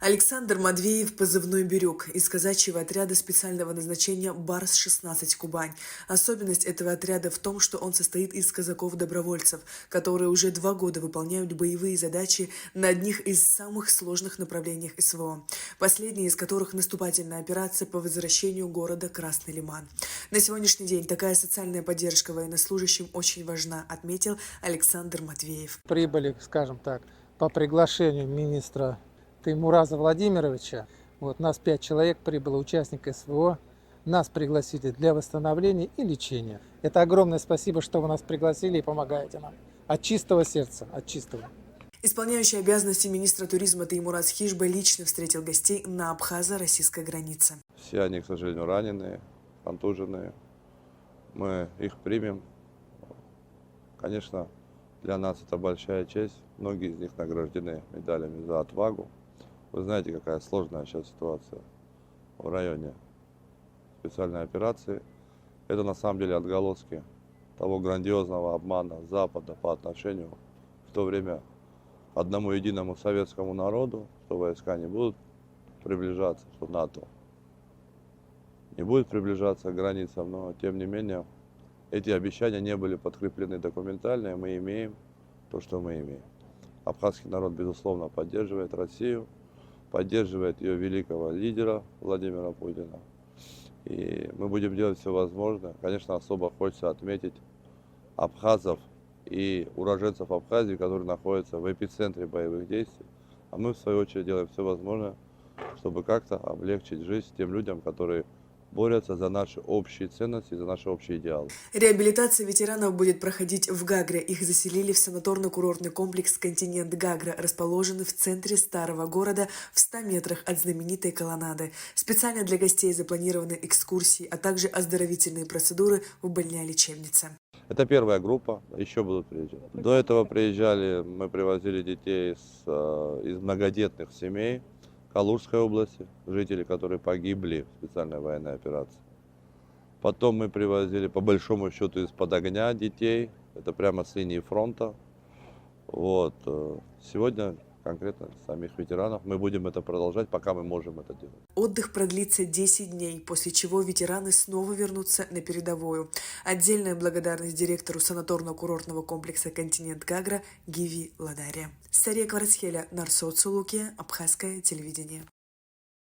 Александр Матвеев, позывной «Бирюк», из казачьего отряда специального назначения «Барс-16 Кубань». Особенность этого отряда в том, что он состоит из казаков-добровольцев, которые уже 2 года выполняют боевые задачи на одних из самых сложных направлениях СВО, последняя из которых наступательная операция по возвращению города Красный Лиман. На сегодняшний день такая социальная поддержка военнослужащим очень важна, отметил Александр Матвеев. Прибыли, скажем так, по приглашению министра Таймураза Владимировича. Нас 5 человек прибыло, участников СВО. Нас пригласили для восстановления и лечения. Это огромное спасибо, что вы нас пригласили и помогаете нам. От чистого сердца, от чистого. Исполняющий обязанности министра туризма Таймураз Хижба лично встретил гостей на абхазо-российской границе. Все они, к сожалению, раненые, контуженные. Мы их примем. Конечно, для нас это большая честь. Многие из них награждены медалями за отвагу. Вы знаете, какая сложная сейчас ситуация в районе специальной операции. Это на самом деле отголоски того грандиозного обмана Запада по отношению в то время к одному единому советскому народу, что войска не будут приближаться, что НАТО не будет приближаться к границам, но тем не менее эти обещания не были подкреплены документально, и мы имеем то, что мы имеем. Абхазский народ, безусловно, поддерживает Россию, поддерживает ее великого лидера Владимира Путина. И мы будем делать все возможное. Конечно, особо хочется отметить абхазов и уроженцев Абхазии, которые находятся в эпицентре боевых действий. А мы, в свою очередь, делаем все возможное, чтобы как-то облегчить жизнь тем людям, которые борются за наши общие ценности, за наши общие идеалы. Реабилитация ветеранов будет проходить в Гагре. Их заселили в санаторно-курортный комплекс «Континент Гагра», расположенный в центре старого города в 100 метрах от знаменитой колоннады. Специально для гостей запланированы экскурсии, а также оздоровительные процедуры в больной лечебнице. Это первая группа, еще будут приезжать. До этого приезжали, мы привозили детей из многодетных семей Калужской области, жители, которые погибли в специальной военной операции. Потом мы привозили, по большому счету, из-под огня детей, это прямо с линии фронта. Сегодня конкретно самих ветеранов мы будем это продолжать, пока мы можем это делать. Отдых продлится 10 дней, после чего ветераны снова вернутся на передовую. Отдельная благодарность директору санаторно-курортного комплекса «Континент Гагра» Гиви Ладаре. Сария Кварцхеля, Нарсо Цулуке, Абхазское телевидение.